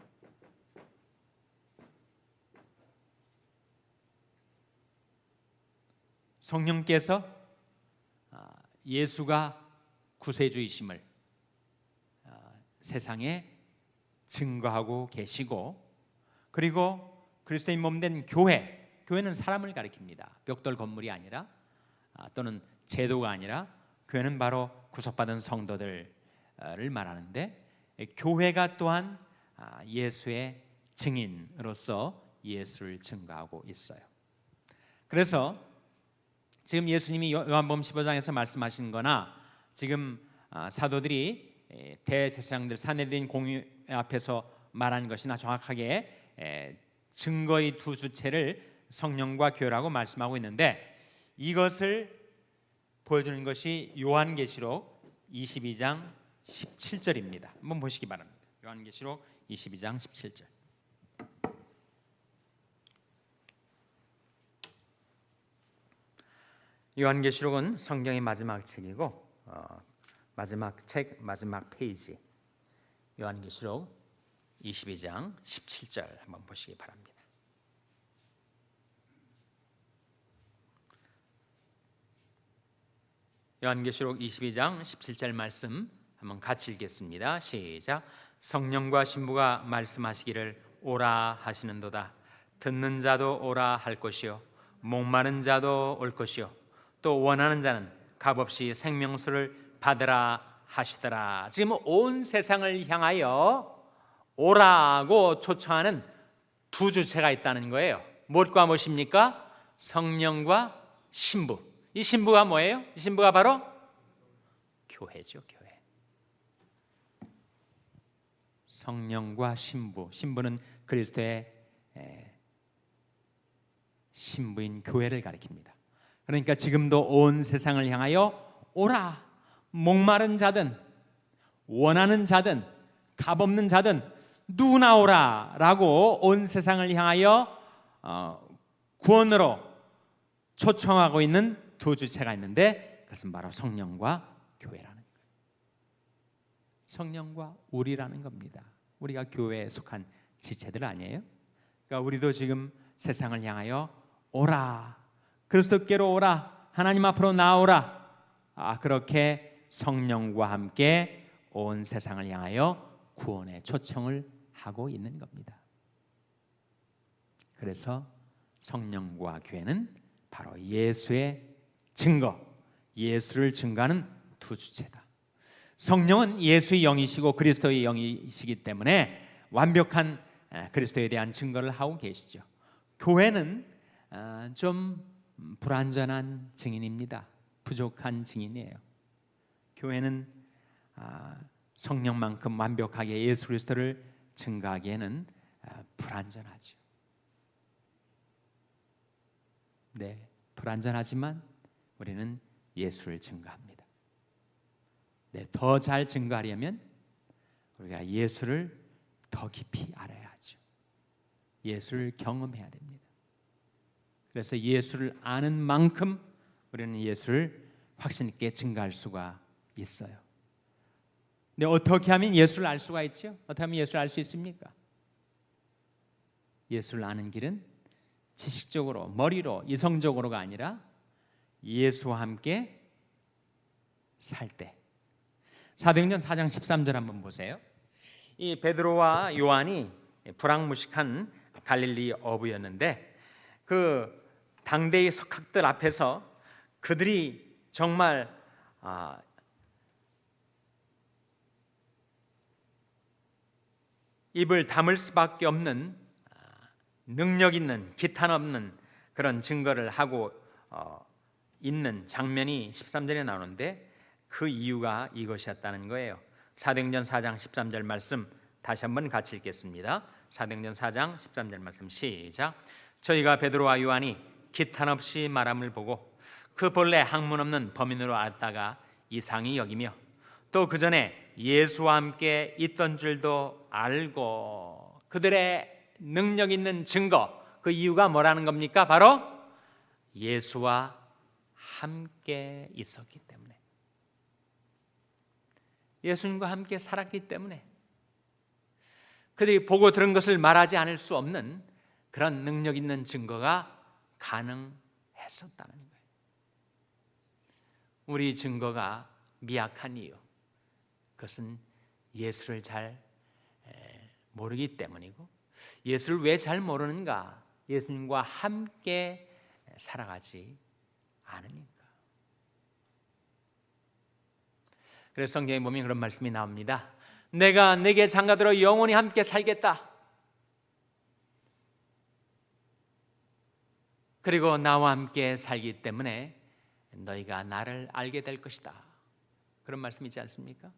성령께서 예수가 구세주이심을 세상에 증거하고 계시고, 그리고 그리스도의 몸된 교회는 사람을 가리킵니다. 벽돌 건물이 아니라 또는 제도가 아니라 교회는 바로 구속받은 성도들을 말하는데, 교회가 또한 예수의 증인으로서 예수를 증거하고 있어요. 그래서 지금 예수님이 요한복음 15장에서 말씀하신 거나 지금 사도들이 대제사장들 산헤드린 공회 앞에서 말한 것이나 정확하게 증거의 두 주체를 성령과 교회라고 말씀하고 있는데, 이것을 보여주는 것이 요한계시록 22장 17절입니다. 한번 보시기 바랍니다. 요한계시록 22장 17절. 요한계시록은 성경의 마지막 책이고 마지막 책 마지막 페이지 요한계시록 22장 17절 한번 보시기 바랍니다. 요한계시록 22장 17절 말씀 한번 같이 읽겠습니다. 시작. 성령과 신부가 말씀하시기를 오라 하시는도다. 듣는 자도 오라 할 것이요 목마른 자도 올 것이요 또 원하는 자는 값없이 생명수를 받으라 하시더라. 지금 온 세상을 향하여 오라고 초청하는 두 주체가 있다는 거예요. 무엇과 무엇입니까? 성령과 신부. 이 신부가 뭐예요? 이 신부가 바로 교회죠. 교회. 성령과 신부. 신부는 그리스도의 신부인 교회를 가리킵니다. 그러니까 지금도 온 세상을 향하여 오라. 목마른 자든 원하는 자든 값없는 자든 누구나 오라라고 온 세상을 향하여 구원으로 초청하고 있는 두 주체가 있는데 그것은 바로 성령과 교회라는 거예요. 성령과 우리라는 겁니다. 우리가 교회에 속한 지체들 아니에요? 그러니까 우리도 지금 세상을 향하여 오라, 그리스도께로 오라, 하나님 앞으로 나오라. 그렇게 성령과 함께 온 세상을 향하여 구원의 초청을 하고 있는 겁니다. 그래서 성령과 교회는 바로 예수의 증거, 예수를 증거하는 두 주체다. 성령은 예수의 영이시고 그리스도의 영이시기 때문에 완벽한 그리스도에 대한 증거를 하고 계시죠. 교회는 좀 불완전한 증인입니다. 부족한 증인이에요. 교회는 성령만큼 완벽하게 예수 그리스도를 증거하기에는 불완전하죠. 네, 불완전하지만 우리는 예수를 증거합니다. 네, 더 잘 증거하려면 우리가 예수를 더 깊이 알아야 하죠. 예수를 경험해야 됩니다. 그래서 예수를 아는 만큼 우리는 예수를 확신 있게 증거할 수가 있어요. 근데 어떻게 하면 예수를 알 수가 있죠? 어떻게 하면 예수를 알 수 있습니까? 예수를 아는 길은 지식적으로, 머리로, 이성적으로가 아니라 예수와 함께 살 때. 사도행전 4장 13절 한번 보세요. 이 베드로와 요한이 불황무식한 갈릴리 어부였는데 그 당대의 석학들 앞에서 그들이 정말 입을 다물 수밖에 없는 능력 있는 기탄 없는 그런 증거를 하고 있는 장면이 13절에 나오는데 그 이유가 이것이었다는 거예요. 사도행전 4장 13절 말씀 다시 한번 같이 읽겠습니다. 사도행전 4장 13절 말씀 시작. 저희가 베드로와 요한이 기탄 없이 말함을 보고 그 본래 학문 없는 범인으로 알다가 이상히 여기며 또 그 전에 예수와 함께 있던 줄도 알고. 그들의 능력 있는 증거, 그 이유가 뭐라는 겁니까? 바로 예수와 함께 있었기 때문에, 예수님과 함께 살았기 때문에 그들이 보고 들은 것을 말하지 않을 수 없는 그런 능력 있는 증거가 가능했었다는 거예요. 우리 증거가 미약한 이유, 그것은 예수를 잘 모르기 때문이고, 예수를 왜 잘 모르는가? 예수님과 함께 살아가지 않으니까. 그래서 성경에 보면 그런 말씀이 나옵니다. 내가 내게 장가들어 영원히 함께 살겠다. 그리고 나와 함께 살기 때문에 너희가 나를 알게 될 것이다. 그런 말씀 있지 않습니까?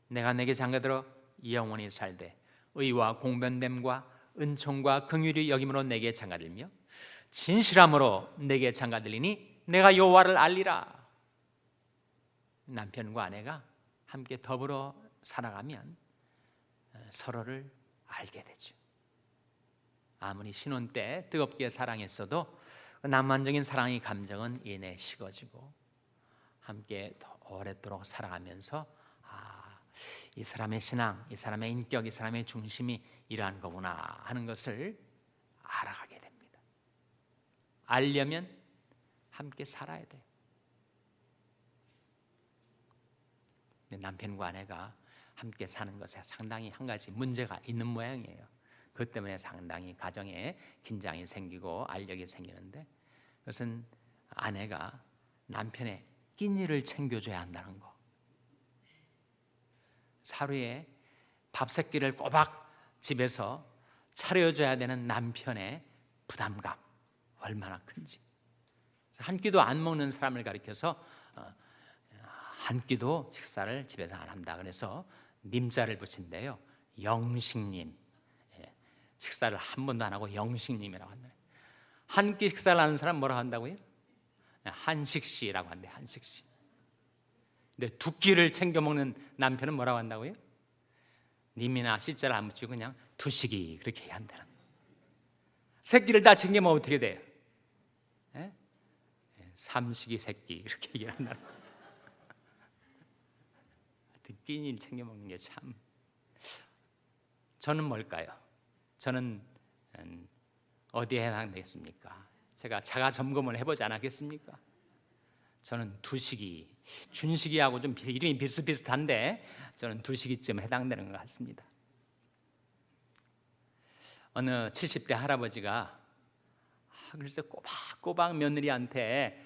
내가 내게 장가들어 영원히 살되 의와 공변됨과 은총과 긍휼이 여김으로 내게 장가들며 진실함으로 내게 장가들리니 내가 여호와를 알리라. 남편과 아내가 함께 더불어 살아가면 서로를 알게 되죠. 아무리 신혼 때 뜨겁게 사랑했어도 낭만적인 사랑의 감정은 이내 식어지고 함께 더 오랫도록 살아가면서 이 사람의 신앙, 이 사람의 인격, 이 사람의 중심이 이러한 거구나 하는 것을 알아가게 됩니다. 알려면 함께 살아야 돼요. 남편과 아내가 함께 사는 것에 상당히 한 가지 문제가 있는 모양이에요. 그것 때문에 상당히 가정에 긴장이 생기고 알력이 생기는데, 그것은 아내가 남편의 끼니를 챙겨줘야 한다는 거. 하루에 밥 세 끼를 꼬박 집에서 차려줘야 되는 남편의 부담감 얼마나 큰지. 한 끼도 안 먹는 사람을 가리켜서 한 끼도 식사를 집에서 안 한다 그래서 님자를 붙인대요. 영식님. 식사를 한 번도 안 하고 영식님이라고 한다. 한 끼 식사를 하는 사람 뭐라고 한다고요? 한식씨라고 한대. 한식씨. 근데 두 끼를 챙겨 먹는 남편은 뭐라고 한다고요? 님이나 씨자를 안 붙이고 그냥 두식이 그렇게 해야 한다는. 세 끼를 다 챙겨 먹으면 어떻게 돼요? 삼식이 새끼 이렇게 얘기한다는. 끼니를 챙겨 먹는 게 참. 저는 뭘까요? 저는 어디에 해당되겠습니까? 제가 자가 점검을 해보지 않았겠습니까? 저는 두식이, 준식이하고 좀 이름이 비슷비슷한데 저는 두식이쯤 해당되는 것 같습니다. 어느 70대 할아버지가 글쎄 꼬박꼬박 며느리한테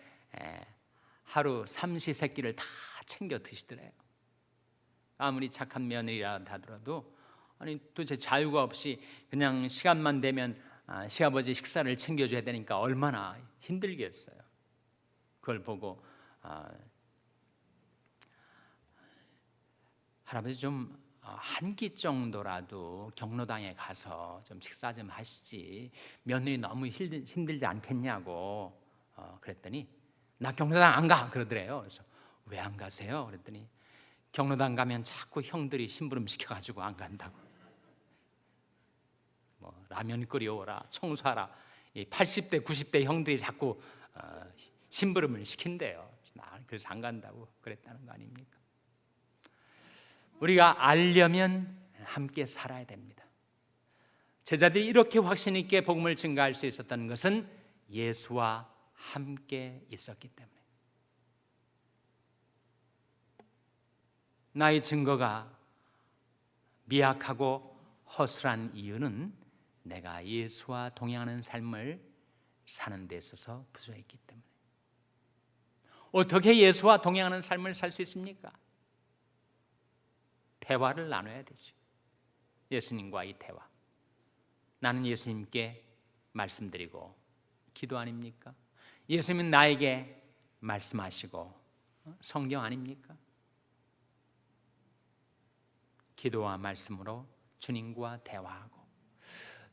하루 삼시세끼를 다 챙겨 드시더래요. 아무리 착한 며느리라 하더라도 도대체 자유가 없이 그냥 시간만 되면 시아버지 식사를 챙겨줘야 되니까 얼마나 힘들겠어요. 그걸 보고 할아버지 좀 한 끼 정도라도 경로당에 가서 좀 식사 좀 하시지, 며느리 너무 힘들지 않겠냐고 그랬더니 나 경로당 안 가 그러더래요. 그래서 왜 안 가세요? 그랬더니 경로당 가면 자꾸 형들이 심부름 시켜가지고 안 간다고. 뭐 라면 끓여오라, 청소하라. 80대, 90대 형들이 자꾸 심부름을 시킨대요. 그래서 안 간다고 그랬다는 거 아닙니까? 우리가 알려면 함께 살아야 됩니다. 제자들이 이렇게 확신 있게 복음을 증거할 수 있었던 것은 예수와 함께 있었기 때문에. 나의 증거가 미약하고 허술한 이유는 내가 예수와 동행하는 삶을 사는 데 있어서 부족했기 때문에. 어떻게 예수와 동행하는 삶을 살 수 있습니까? 대화를 나눠야 되죠. 예수님과의 대화. 나는 예수님께 말씀드리고 기도 아닙니까? 예수님은 나에게 말씀하시고 성경 아닙니까? 기도와 말씀으로 주님과 대화하고,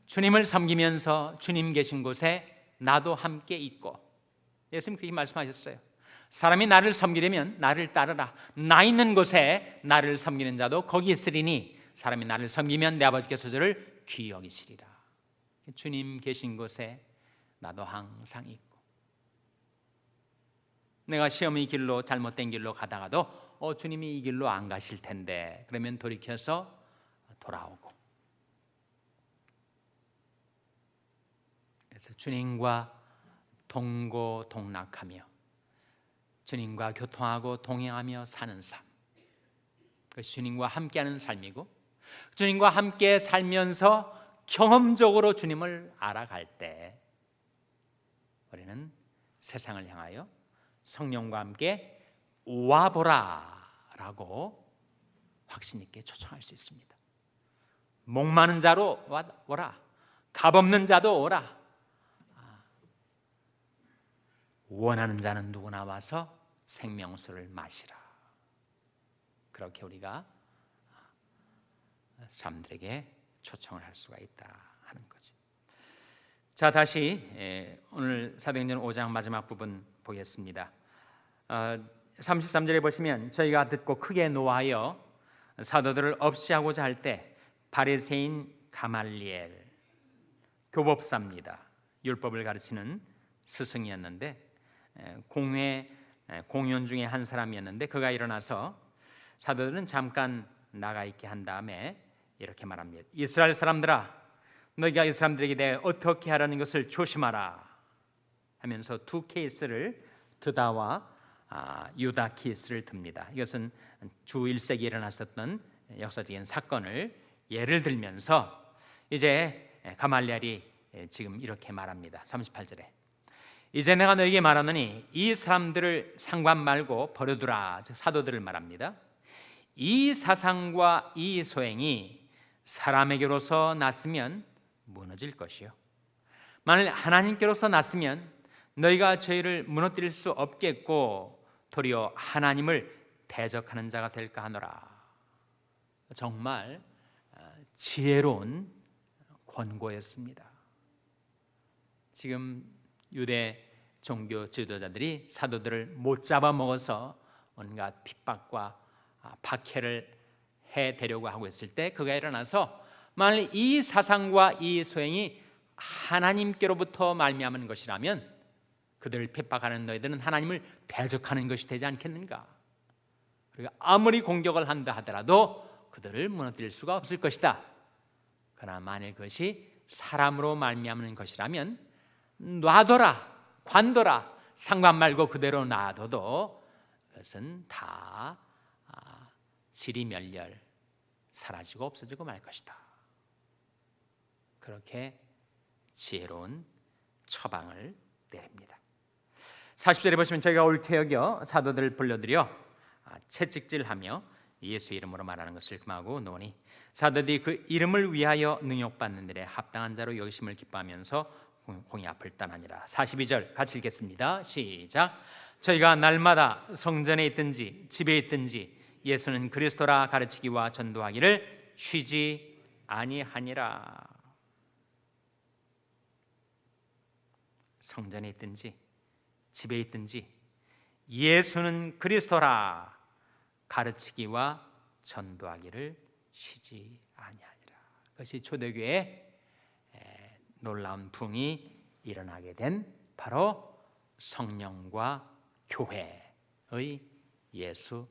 주님을 섬기면서 주님 계신 곳에 나도 함께 있고. 예수님 그렇게 말씀하셨어요. 사람이 나를 섬기려면 나를 따르라. 나 있는 곳에 나를 섬기는 자도 거기 있으리니 사람이 나를 섬기면 내 아버지께서 저를 귀히 여기시리라. 주님 계신 곳에 나도 항상 있고, 내가 시험의 길로 잘못된 길로 가다가도 주님이 이 길로 안 가실 텐데 그러면 돌이켜서 돌아오고. 그래서 주님과 동고동락하며 주님과 교통하고 동행하며 사는 삶, 그것이 주님과 함께하는 삶이고, 주님과 함께 살면서 경험적으로 주님을 알아갈 때 우리는 세상을 향하여 성령과 함께 와보라 라고 확신 있게 초청할 수 있습니다. 목마른 자로 오라, 값없는 자도 오라, 원하는 자는 누구나 와서 생명수를 마시라. 그렇게 우리가 사람들에게 초청을 할 수가 있다 하는 거죠. 자, 다시 오늘 사도행전 5장 마지막 부분 보겠습니다. 33절에 보시면 저희가 듣고 크게 노하여 사도들을 없이하고자 할 때 바리새인 가말리엘, 교법사입니다. 율법을 가르치는 스승이었는데 공회 공연 중에 한 사람이었는데 그가 일어나서 사도들은 잠깐 나가 있게 한 다음에 이렇게 말합니다. 이스라엘 사람들아, 너희가 이 사람들에게 대해 어떻게 하라는 것을 조심하라 하면서 두 케이스를 드다와 유다 케이스를 듭니다. 이것은 주 1세기에 일어났었던 역사적인 사건을 예를 들면서 이제 가말리엘이 지금 이렇게 말합니다. 38절에 이제 내가 너에게 말하노니 이 사람들을 상관 말고 버려두라. 즉 사도들을 말합니다. 이 사상과 이 소행이 사람에게로서 났으면 무너질 것이요 만일 하나님께로서 났으면 너희가 저희를 무너뜨릴 수 없겠고 도리어 하나님을 대적하는 자가 될까 하노라. 정말 지혜로운 권고였습니다. 지금 유대 종교 지도자들이 사도들을 못 잡아먹어서 온갖 핍박과 박해를 해대려고 하고 있을 때 그가 일어나서 만일 이 사상과 이 소행이 하나님께로부터 말미암은 것이라면 그들을 핍박하는 너희들은 하나님을 대적하는 것이 되지 않겠는가? 그리고 아무리 공격을 한다 하더라도 그들을 무너뜨릴 수가 없을 것이다. 그러나 만일 그것이 사람으로 말미암는 것이라면 놔둬라, 관둬라, 상관 말고 그대로 놔둬도 그것은 다 지리멸렬 사라지고 없어지고 말 것이다. 그렇게 지혜로운 처방을 내립니다. 40절에 보시면 저희가 옳게 여겨 사도들을 불러들여 채찍질하며 예수 이름으로 말하는 것을 금하고 노니 사도들이 그 이름을 위하여 능욕받는 일에 합당한 자로 여기심을 기뻐하면서 공의 앞을 떠나니라. 42절 같이 읽겠습니다. 시작. 저희가 날마다 성전에 있든지 집에 있든지 예수는 그리스도라 가르치기와 전도하기를 쉬지 아니하니라. 성전에 있든지 집에 있든지 예수는 그리스도라 가르치기와 전도하기를 쉬지 아니하니라. 그것이 초대교회에 놀라운 부흥이 일어나게 된 바로 성령과 교회의 예수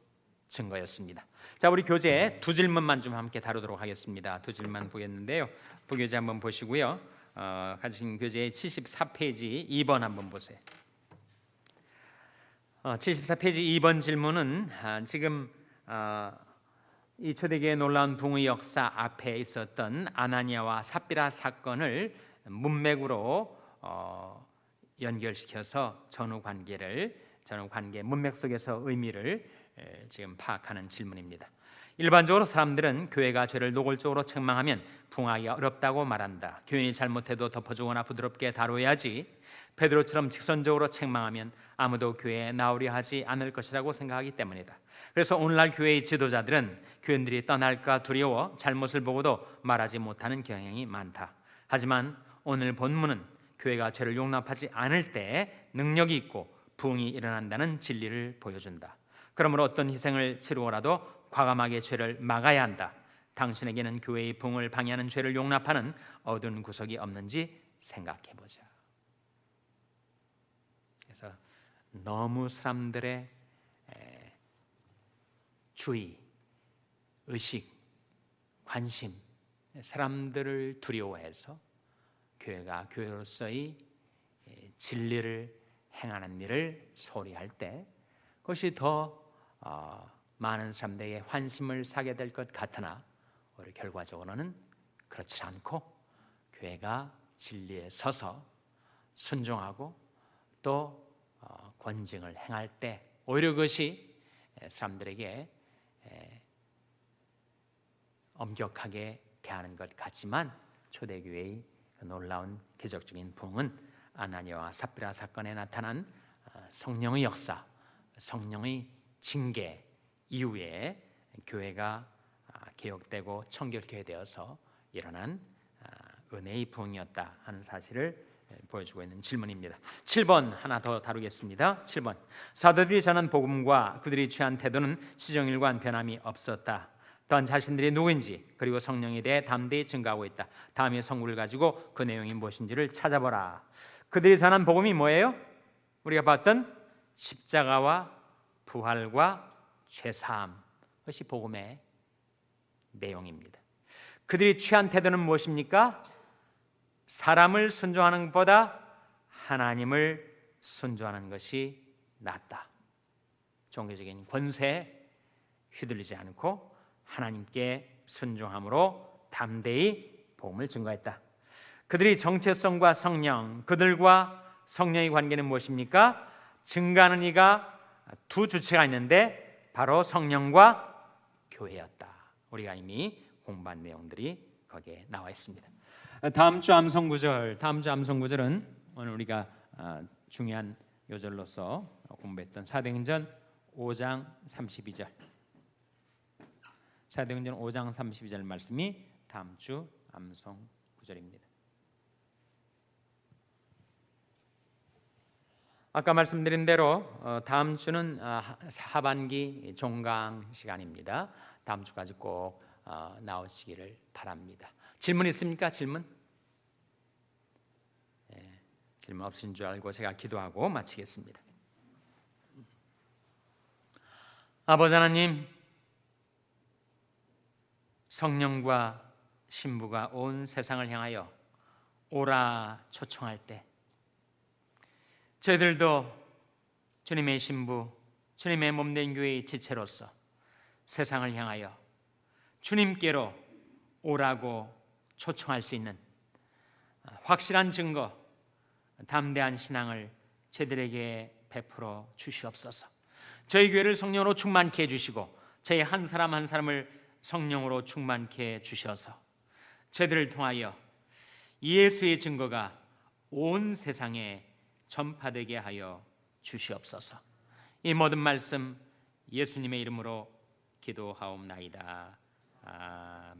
증거였습니다. 자, 우리 교재 두 질문만 좀 함께 다루도록 하겠습니다. 두 질문 보겠는데요. 부교재 한번 보시고요. 가지신 교재의 74페이지 2번 한번 보세요. 74페이지 2번 질문은 지금 이 초대교회의 놀라운 부흥의 역사 앞에 있었던 아나니아와 삽비라 사건을 문맥으로 연결시켜서 전후 관계 문맥 속에서 의미를 지금 파악하는 질문입니다. 일반적으로 사람들은 교회가 죄를 노골적으로 책망하면 부흥하기가 어렵다고 말한다. 교인이 잘못해도 덮어주거나 부드럽게 다뤄야지 베드로처럼 직선적으로 책망하면 아무도 교회에 나오려 하지 않을 것이라고 생각하기 때문이다. 그래서 오늘날 교회의 지도자들은 교인들이 떠날까 두려워 잘못을 보고도 말하지 못하는 경향이 많다. 하지만 오늘 본문은 교회가 죄를 용납하지 않을 때 능력이 있고 부흥이 일어난다는 진리를 보여준다. 그러므로 어떤 희생을 치르고라도 과감하게 죄를 막아야 한다. 당신에게는 교회의 부흥을 방해하는 죄를 용납하는 어두운 구석이 없는지 생각해보자. 그래서 너무 사람들의 주의, 의식, 관심, 사람들을 두려워해서 교회가 교회로서의 진리를 행하는 일을 소홀히 할 때 그것이 더 많은 사람들에게 환심을 사게 될 것 같으나 오히려 결과적으로는 그렇지 않고 교회가 진리에 서서 순종하고 또 권징을 행할 때 오히려 그것이 사람들에게 엄격하게 대하는 것 같지만 초대교회의 놀라운 기적적인 부흥은 아나니아와 삽비라 사건에 나타난 성령의 역사, 성령의 징계 이후에 교회가 개혁되고 청결케 되어서 일어난 은혜의 부흥이었다 하는 사실을 보여주고 있는 질문입니다. 7번 하나 더 다루겠습니다. 7번 사도들이 전한 복음과 그들이 취한 태도는 시정일관 변함이 없었다. 또한 자신들이 누구인지 그리고 성령에 대해 담대히 증거하고 있다. 다음의 성구를 가지고 그 내용이 무엇인지를 찾아보라. 그들이 전한 복음이 뭐예요? 우리가 봤던 십자가와 부활과 죄사함, 그것이 복음의 내용입니다. 그들이 취한 태도는 무엇입니까? 사람을 순종하는 것보다 하나님을 순종하는 것이 낫다. 종교적인 권세에 휘둘리지 않고 하나님께 순종함으로 담대히 복음을 증거했다. 그들이 정체성과 성령, 그들과 성령의 관계는 무엇입니까? 증거하는 이가 두 주체가 있는데 바로 성령과 교회였다. 우리가 이미 공부한 내용들이 거기에 나와 있습니다. 다음 주 암송 구절은 오늘 우리가 중요한 요절로서 공부했던 사도행전 5장 32절. 사도행전 5장 32절 말씀이 다음 주 암송 구절입니다. 아까 말씀드린 대로 다음 주는 하반기 종강 시간입니다. 다음 주까지 꼭 나오시기를 바랍니다. 질문 있습니까? 질문 없으신 줄 알고 제가 기도하고 마치겠습니다. 아버지 하나님, 성령과 신부가 온 세상을 향하여 오라 초청할 때 저희들도 주님의 신부, 주님의 몸된 교회의 지체로서 세상을 향하여 주님께로 오라고 초청할 수 있는 확실한 증거, 담대한 신앙을 저희들에게 베풀어 주시옵소서. 저희 교회를 성령으로 충만케 해주시고 저희 한 사람 한 사람을 성령으로 충만케 해주셔서 저희들을 통하여 예수의 증거가 온 세상에 전파되게 하여 주시옵소서. 이 모든 말씀 예수님의 이름으로 기도하옵나이다. 아멘.